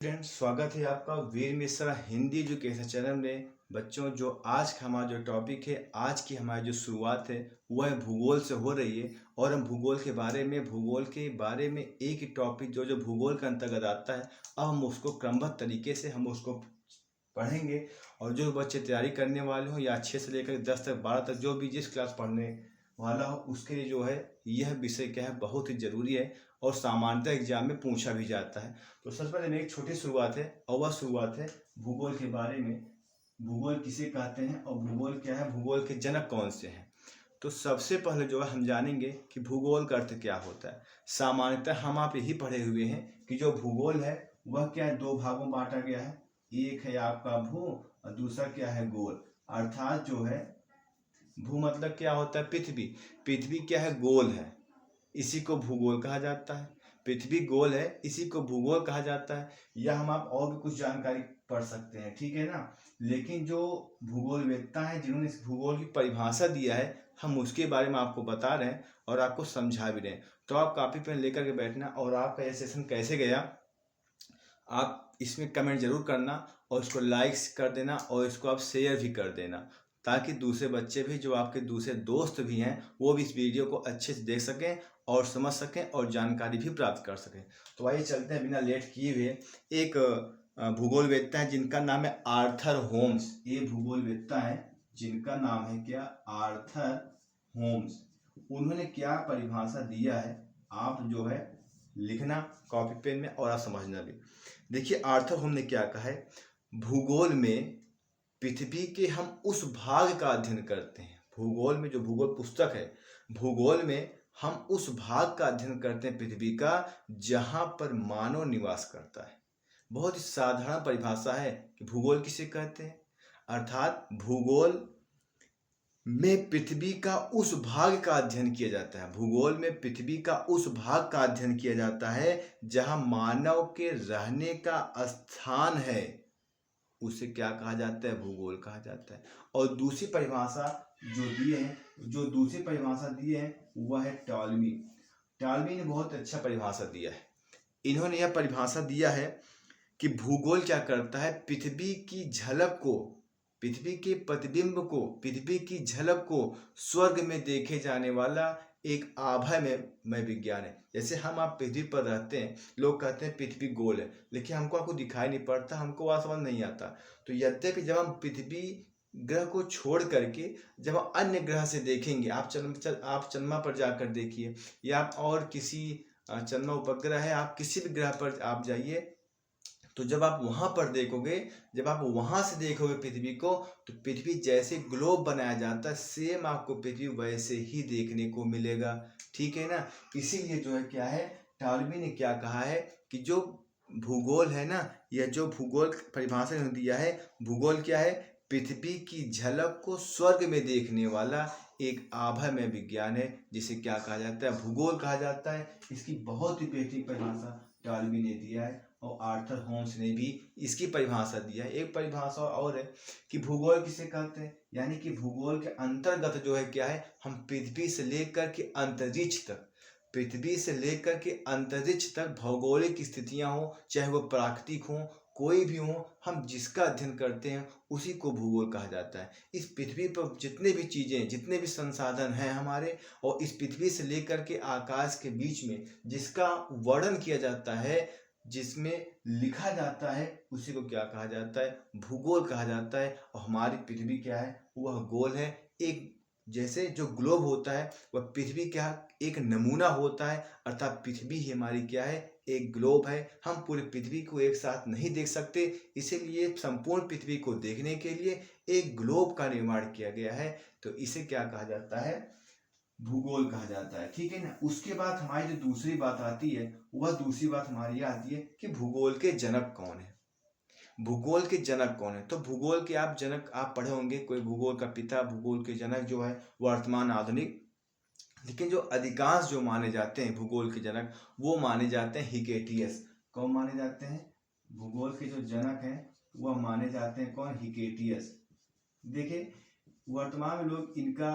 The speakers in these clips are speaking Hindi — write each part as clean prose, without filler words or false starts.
फ्रेंड्स, स्वागत है आपका वीर मिश्रा हिंदी एजुकेशन चैनल में। बच्चों, जो आज का हमारा जो टॉपिक है, आज की हमारी जो शुरुआत है वह है भूगोल से हो रही है। और हम भूगोल के बारे में एक ही टॉपिक जो जो भूगोल के अंतर्गत आता है, अब हम उसको क्रमबद्ध तरीके से हम उसको पढ़ेंगे। और जो बच्चे तैयारी करने वाले हो या 6 से लेकर 10 तक 12 तक जो भी जिस क्लास पढ़ने वाला हो, उसके लिए जो है यह विषय क्या है, बहुत ही ज़रूरी है और सामान्यतः एग्जाम में पूछा भी जाता है। तो सबसे पहले मेरी एक छोटी शुरुआत है और वह शुरुआत है भूगोल के बारे में। भूगोल किसे कहते हैं और भूगोल क्या है, भूगोल के जनक कौन से हैं। तो सबसे पहले जो है हम जानेंगे कि भूगोल का अर्थ क्या होता है। सामान्यतः हम आप यही पढ़े हुए हैं कि जो भूगोल है वह क्या है, दो भागों में बांटा गया है। एक है आपका भू और दूसरा क्या है, गोल। अर्थात जो है भू मतलब क्या होता है, पृथ्वी। पृथ्वी क्या है, गोल है, इसी को भूगोल कहा जाता है। पृथ्वी गोल है, इसी को भूगोल कहा जाता है। या हम आप और भी कुछ जानकारी पढ़ सकते हैं, ठीक है ना। लेकिन जो भूगोलवेत्ता है जिन्होंने इस भूगोल की परिभाषा दिया है, हम उसके बारे में आपको बता रहे हैं और आपको समझा भी रहे हैं। तो आप कॉपी पेन लेकर के बैठना और आपका यह सेशन कैसे गया आप इसमें कमेंट जरूर करना और इसको लाइक्स कर देना और इसको आप शेयर भी कर देना, ताकि दूसरे बच्चे भी, जो आपके दूसरे दोस्त भी हैं, वो भी इस वीडियो को अच्छे से देख सकें और समझ सकें और जानकारी भी प्राप्त कर सकें। तो आइए चलते हैं बिना लेट किए हुए। एक भूगोलवेत्ता है जिनका नाम है आर्थर होम्स। ये भूगोलवेत्ता है जिनका नाम है क्या, आर्थर होम्स। उन्होंने क्या परिभाषा दिया है, आप जो है लिखना कॉपी पेन में और आप समझना भी। देखिए आर्थर होम ने क्या कहा है, भूगोल में पृथ्वी के हम उस भाग का अध्ययन करते हैं। भूगोल में जो भूगोल पुस्तक है, भूगोल में हम उस भाग का अध्ययन करते हैं पृथ्वी का जहां पर मानव निवास करता है। बहुत ही साधारण परिभाषा है कि भूगोल किसे कहते हैं। अर्थात भूगोल में पृथ्वी का उस भाग का अध्ययन किया जाता है। भूगोल में पृथ्वी का उस भाग का अध्ययन किया जाता है जहां मानव के रहने का स्थान है, उसे क्या कहा जाता है, भूगोल कहा जाता है। और दूसरी परिभाषा जो दी है वह है टॉलमी। टॉलमी ने बहुत अच्छा परिभाषा दिया है। इन्होंने यह परिभाषा दिया है कि भूगोल क्या करता है, पृथ्वी की झलक को, पृथ्वी के प्रतिबिंब को, पृथ्वी की झलक को स्वर्ग में देखे जाने वाला एक आभामय विज्ञान है। जैसे हम आप पृथ्वी पर रहते हैं, लोग कहते हैं पृथ्वी गोल है, लेकिन हमको आपको दिखाई नहीं पड़ता, हमको वह समझ नहीं आता। तो यद्यपि जब हम पृथ्वी ग्रह को छोड़ करके जब हम अन्य ग्रह से देखेंगे, आप चंद्रमा पर जाकर देखिए, या आप और किसी चंद्रमा उपग्रह है, आप किसी भी ग्रह पर आप जाइए, तो जब आप वहां पर देखोगे, जब आप वहां से देखोगे पृथ्वी को, तो पृथ्वी जैसे ग्लोब बनाया जाता है, सेम आपको पृथ्वी वैसे ही देखने को मिलेगा, ठीक है ना। इसीलिए जो है क्या है, टॉलमी ने क्या कहा है कि जो भूगोल है ना, यह जो भूगोल परिभाषा ने दिया है, भूगोल क्या है, पृथ्वी की झलक को स्वर्ग में देखने वाला एक आभामय विज्ञान है, जिसे क्या कहा जाता है, भूगोल कहा जाता है। इसकी बहुत ही बेहतरीन परिभाषा टॉलमी ने दिया है और आर्थर होम्स ने भी इसकी परिभाषा दिया है। एक परिभाषा और है कि भूगोल किसे कहते हैं, यानी कि भूगोल के अंतर्गत जो है क्या है, हम पृथ्वी से लेकर के अंतरिक्ष तक, पृथ्वी से लेकर के अंतरिक्ष तक भौगोलिक स्थितियां हो, चाहे वो प्राकृतिक हो, कोई भी हो, हम जिसका अध्ययन करते हैं उसी को भूगोल कहा जाता है। इस पृथ्वी पर जितने भी चीज़ें, जितने भी संसाधन हैं हमारे, और इस पृथ्वी से लेकर के आकाश के बीच में जिसका वर्णन किया जाता है, जिसमें लिखा जाता है, उसी को क्या कहा जाता है, भूगोल कहा जाता है। और हमारी पृथ्वी क्या है, वह गोल है। एक जैसे जो ग्लोब होता है, वह पृथ्वी क्या एक नमूना होता है, अर्थात पृथ्वी ही हमारी क्या है, एक ग्लोब है। हम पूरी पृथ्वी को एक साथ नहीं देख सकते, इसीलिए संपूर्ण पृथ्वी को देखने के लिए एक ग्लोब का निर्माण किया गया है। तो इसे क्या कहा जाता है, भूगोल कहा जाता है, ठीक है ना। उसके बाद हमारी जो दूसरी बात आती है, वह दूसरी बात हमारी आती है कि भूगोल के जनक कौन है। भूगोल के जनक कौन है, तो भूगोल के आप जनक आप पढ़े होंगे, कोई भूगोल का पिता, भूगोल के जनक जो है वर्तमान आधुनिक। लेकिन जो अधिकांश जो माने जाते हैं भूगोल के जनक, वो माने जाते हैं हिकेटियस। कौन माने जाते हैं, भूगोल के जो जनक हैं वह माने जाते हैं कौन, हिकेटियस। देखिए वर्तमान में लोग इनका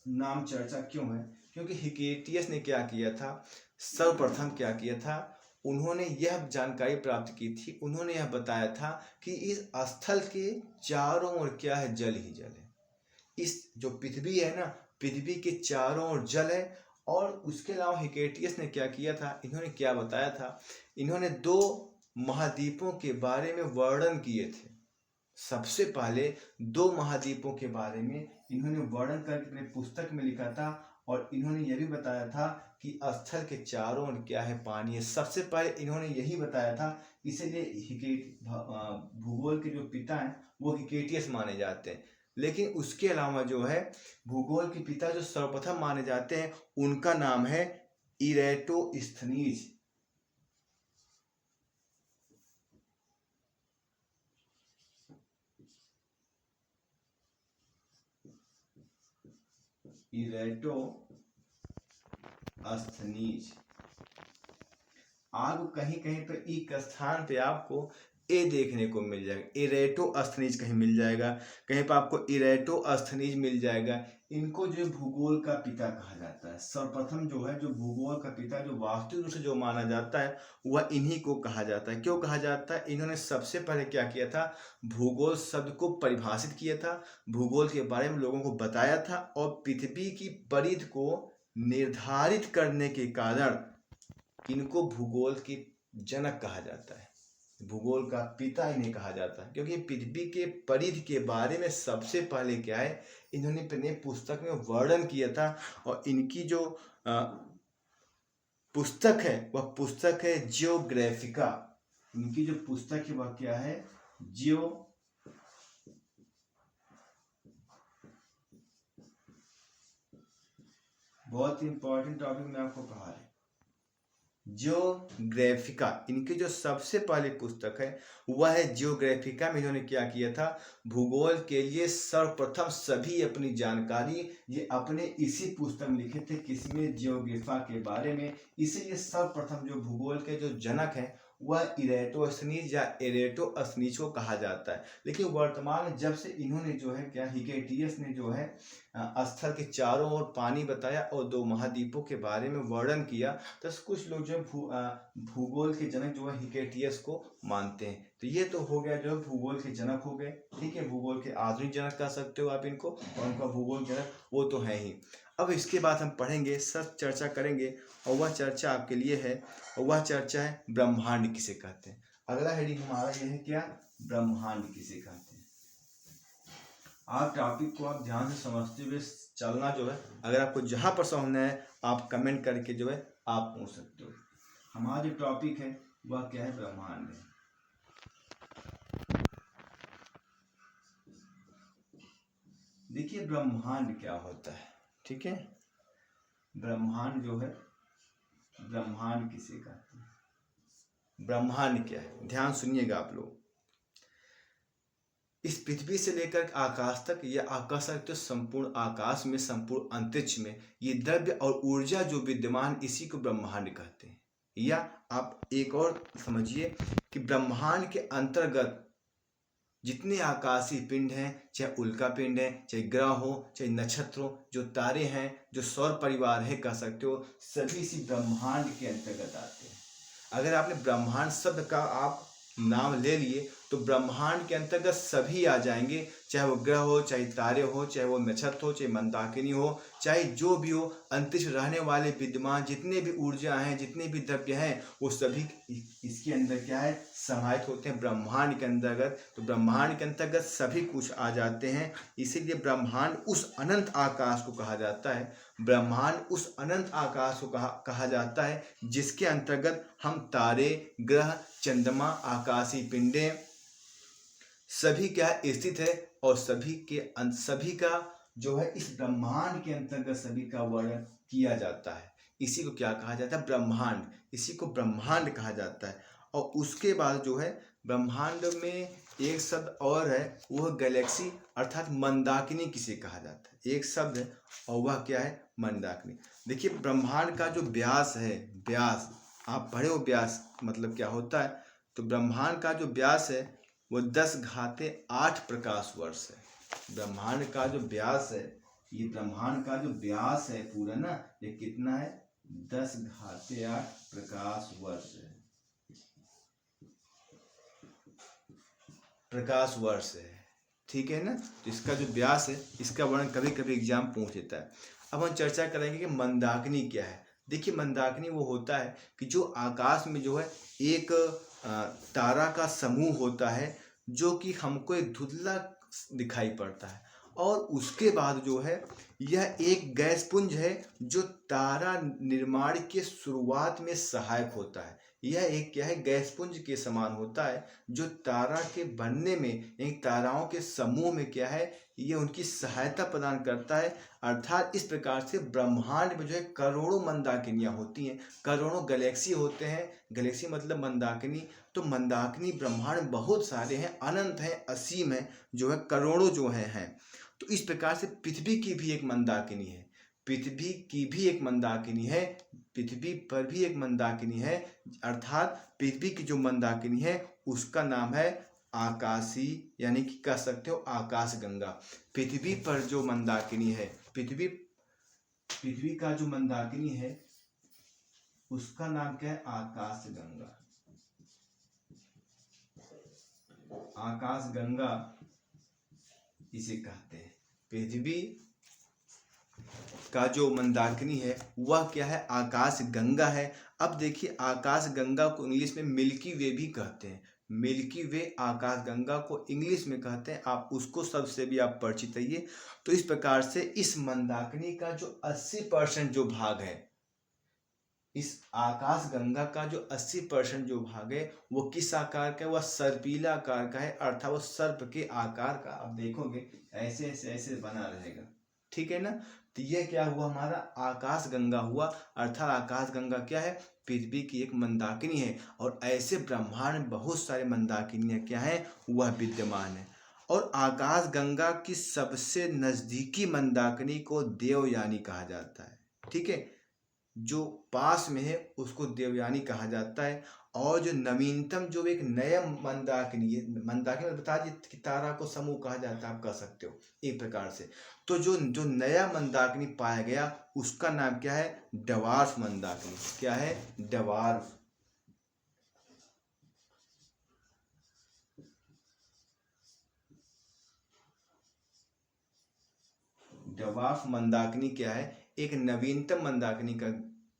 नाम चर्चा क्यों है, क्योंकि हिकेटियस ने क्या किया था, सर्वप्रथम क्या किया था, उन्होंने यह जानकारी प्राप्त की थी, उन्होंने यह बताया था कि इस स्थल के चारों ओर क्या है, जल ही जल है। इस जो पृथ्वी है ना, पृथ्वी के चारों ओर जल है। और उसके अलावा हिकेटियस ने क्या किया था, इन्होंने क्या बताया था, इन्होंने 2 महाद्वीपों के बारे में वर्णन किए थे। सबसे पहले 2 महाद्वीपों के बारे में इन्होंने वर्णन करके अपने पुस्तक में लिखा था। और इन्होंने यह भी बताया था कि स्थल के चारों ओर क्या है, पानी है। सबसे पहले इन्होंने यही बताया था। इसीलिए भूगोल के जो पिता हैं वो हिकेटियस माने जाते हैं। लेकिन उसके अलावा जो है भूगोल के पिता जो सर्वप्रथम माने जाते हैं उनका नाम है इरेटोस्थनीज। इरेटोस्थनीज। आपको कहीं कहीं पर एक स्थान पे आपको ए देखने को मिल जाएगा, इरेटोस्थनीज कहीं मिल जाएगा, कहीं पर आपको इरेटोस्थनीज मिल जाएगा। इनको जो भूगोल का पिता कहा जाता है। सर्वप्रथम जो है जो भूगोल का पिता जो वास्तविक रूप से जो माना जाता है वह इन्हीं को कहा जाता है। क्यों कहा जाता है, इन्होंने सबसे पहले क्या किया था, भूगोल शब्द को परिभाषित किया था, भूगोल के बारे में लोगों को बताया था। और पृथ्वी की परिधि को निर्धारित करने के कारण इनको भूगोल के जनक कहा जाता है, भूगोल का पिता इन्हें कहा जाता है। क्योंकि पृथ्वी के परिधि के बारे में सबसे पहले क्या है, इन्होंने अपने पुस्तक में वर्णन किया था। और इनकी जो पुस्तक है वह पुस्तक है जियोग्राफिका। इनकी जो पुस्तक है वह क्या है, बहुत इंपॉर्टेंट टॉपिक मैं आपको पढ़ा रहा हूं, जियोग्राफिका। इनकी जो सबसे पहली पुस्तक है वह है जियोग्राफिका। में इन्होंने क्या किया था, भूगोल के लिए सर्वप्रथम सभी अपनी जानकारी ये अपने इसी पुस्तक में लिखे थे, किसमें, जियोग्राफा के बारे में। इसीलिए सर्वप्रथम जो भूगोल के जो जनक हैं वह इरेटोस्थनीज या इरेटोस्थनीज को कहा जाता है। लेकिन वर्तमान में जब से इन्होंने जो है क्या, हिकेटियस ने जो है स्थल के चारों ओर पानी बताया और 2 महाद्वीपों के बारे में वर्णन किया, तो कुछ लोग जो भूगोल के जनक जो है हिकेटियस को मानते हैं। तो ये तो हो गया जो भूगोल के जनक हो गए, ठीक है। भूगोल के आधुनिक जनक कह सकते हो आप इनको, और उनका भूगोल जनक वो तो है ही। अब इसके बाद हम पढ़ेंगे, सब चर्चा करेंगे, और वह चर्चा आपके लिए है, और वह चर्चा है ब्रह्मांड किसे कहते हैं। अगला हेडिंग हमारा यह है क्या, ब्रह्मांड किसे कहते हैं। आप टॉपिक को आप ध्यान से समझते हुए चलना जो है, अगर आपको जहां पर समझना है आप कमेंट करके जो है आप पूछ सकते हो। हमारा जो टॉपिक है वह क्या है, ब्रह्मांड है। देखिए ब्रह्मांड क्या होता है, ठीक है। ब्रह्मांड जो है, ब्रह्मांड किसे कहते हैं, ब्रह्मांड क्या है, ध्यान सुनिएगा आप लोग। इस पृथ्वी से लेकर आकाश तक, या आकाश तक तो संपूर्ण आकाश में, संपूर्ण अंतरिक्ष में ये द्रव्य और ऊर्जा जो विद्यमान, इसी को ब्रह्मांड कहते हैं। या आप एक और समझिए कि ब्रह्मांड के अंतर्गत जितने आकाशीय पिंड हैं, चाहे उल्का पिंड है, चाहे ग्रह हो, चाहे नक्षत्र हो, जो तारे हैं, जो सौर परिवार है कह सकते हो, सभी इसी ब्रह्मांड के अंतर्गत आते हैं। अगर आपने ब्रह्मांड शब्द का आप नाम ले लिए तो ब्रह्मांड के अंतर्गत सभी आ जाएंगे, चाहे वो ग्रह हो, चाहे तारे हो, चाहे वो नक्षत्र हो, चाहे मंदाकिनी हो, चाहे जो भी हो, अंतरिक्ष रहने वाले विद्यमान जितने भी ऊर्जा हैं, जितने भी द्रव्य हैं, वो सभी इसके अंदर क्या है, समाहित होते हैं ब्रह्मांड के अंतर्गत। तो ब्रह्मांड के अंतर्गत सभी कुछ आ जाते हैं। इसीलिए ब्रह्मांड उस अनंत आकाश को कहा जाता है, ब्रह्मांड उस अनंत आकाश को कहा जाता है जिसके अंतर्गत हम तारे, ग्रह, चंद्रमा, आकाशीय पिंडें सभी क्या स्थित है। और सभी का जो है इस ब्रह्मांड के अंतर्गत सभी का वर्णन किया जाता है। इसी को क्या कहा जाता है, ब्रह्मांड। इसी को ब्रह्मांड कहा जाता है। और उसके बाद जो है ब्रह्मांड में एक शब्द और है, वह गैलेक्सी अर्थात मंदाकिनी किसे कहा जाता है, एक शब्द है और वह क्या है, मंदाकिनी। देखिए ब्रह्मांड का जो व्यास है, व्यास आप पढ़े हो, व्यास मतलब क्या होता है, तो ब्रह्मांड का जो व्यास है वो 10⁸ प्रकाश वर्ष है। ब्रह्मांड का जो व्यास है, ये ब्रह्मांड का जो व्यास है पूरा ना, ये कितना है, 10⁸ प्रकाश वर्ष है। प्रकाश वर्ष है, ठीक है ना। तो इसका जो व्यास है इसका वर्णन कभी कभी एग्जाम पूछ लेता है। अब हम चर्चा करेंगे कि मंदाकिनी क्या है। देखिए मंदाकिनी वो होता है कि जो आकाश में जो है एक तारा का समूह होता है जो कि हमको एक धुंधला दिखाई पड़ता है, और उसके बाद जो है यह एक गैस पुंज है जो तारा निर्माण के शुरुआत में सहायक होता है। यह एक क्या है, गैस पुंज के समान होता है जो तारा के बनने में, यानी ताराओं के समूह में क्या है, ये उनकी सहायता प्रदान करता है। अर्थात इस प्रकार से ब्रह्मांड में जो है करोड़ों मंदाकिनियाँ होती हैं, करोड़ों गैलेक्सी होते हैं। गैलेक्सी मतलब मंदाकिनी। तो मंदाकिनी ब्रह्मांड में बहुत सारे हैं, अनंत हैं, असीम हैं, जो है करोड़ों जो हैं। तो इस प्रकार से पृथ्वी की भी एक मंदाकिनी है, पृथ्वी की भी एक मंदाकिनी है, पृथ्वी पर भी एक मंदाकिनी है। अर्थात पृथ्वी की जो मंदाकिनी है उसका नाम है आकाशी, यानी कि कह सकते हो आकाश गंगा। पृथ्वी पर जो मंदाकिनी है, पृथ्वी का जो मंदाकिनी है उसका नाम क्या है, आकाश गंगा। आकाश गंगा इसे कहते हैं। पृथ्वी का जो मंदाकिनी है वह क्या है, आकाश गंगा है। अब देखिए आकाश गंगा को इंग्लिश में मिल्की वे भी कहते हैं। मिल्की वे आकाश गंगा को इंग्लिश में कहते हैं, आप उसको सबसे भी आप परिचित रहिए। तो इस प्रकार से इस मंदाकिनी का जो 80% जो भाग है, इस आकाश गंगा का जो 80% जो भाग है वो किस आकार का है, वह सर्पीला आकार का है। अर्थात वो सर्प के आकार का, आप देखोगे ऐसे ऐसे ऐसे बना रहेगा, ठीक है ना। तो ये क्या हुआ, हमारा आकाश गंगा हुआ। अर्थात आकाश गंगा क्या है, पृथ्वी की एक मंदाकिनी है। और ऐसे ब्रह्मांड में बहुत सारे मंदाकिनियाँ क्या है, वह विद्यमान है। और आकाश गंगा की सबसे नजदीकी मंदाकिनी को देवयानी कहा जाता है, ठीक है। जो पास में है उसको देवयानी कहा जाता है। और जो नवीनतम जो एक नया मंदाकिनी है, मंदाकिनी बता दी कि तारा को समूह कहा जाता है, आप कह सकते हो एक प्रकार से। तो जो जो नया मंदाकिनी पाया गया उसका नाम क्या है, डवार्फ मंदाकिनी। क्या है, डवार्फ। डवार्फ मंदाकिनी क्या है, एक नवीनतम मंदाकिनी का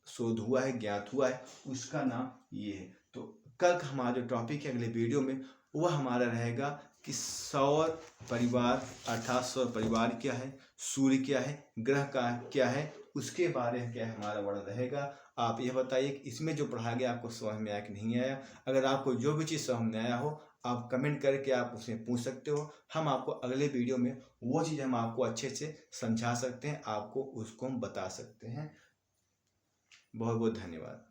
शोध हुआ है, ज्ञात हुआ है, उसका नाम ये है। तो कल हमारा जो टॉपिक है अगले वीडियो में वह हमारा रहेगा कि सौर परिवार, अर्थात सौर परिवार क्या है, सूर्य क्या है, ग्रह का क्या है, उसके बारे में क्या है हमारा वर्णन रहेगा। आप यह बताइए कि इसमें जो पढ़ा गया आपको समझ में आया कि नहीं आया। अगर आपको जो भी चीज़ समझ में आया हो आप कमेंट करके आप उससे पूछ सकते हो। हम आपको अगले वीडियो में वो चीज़ हम आपको अच्छे से समझा सकते हैं, आपको उसको हम बता सकते हैं। बहुत बहुत धन्यवाद।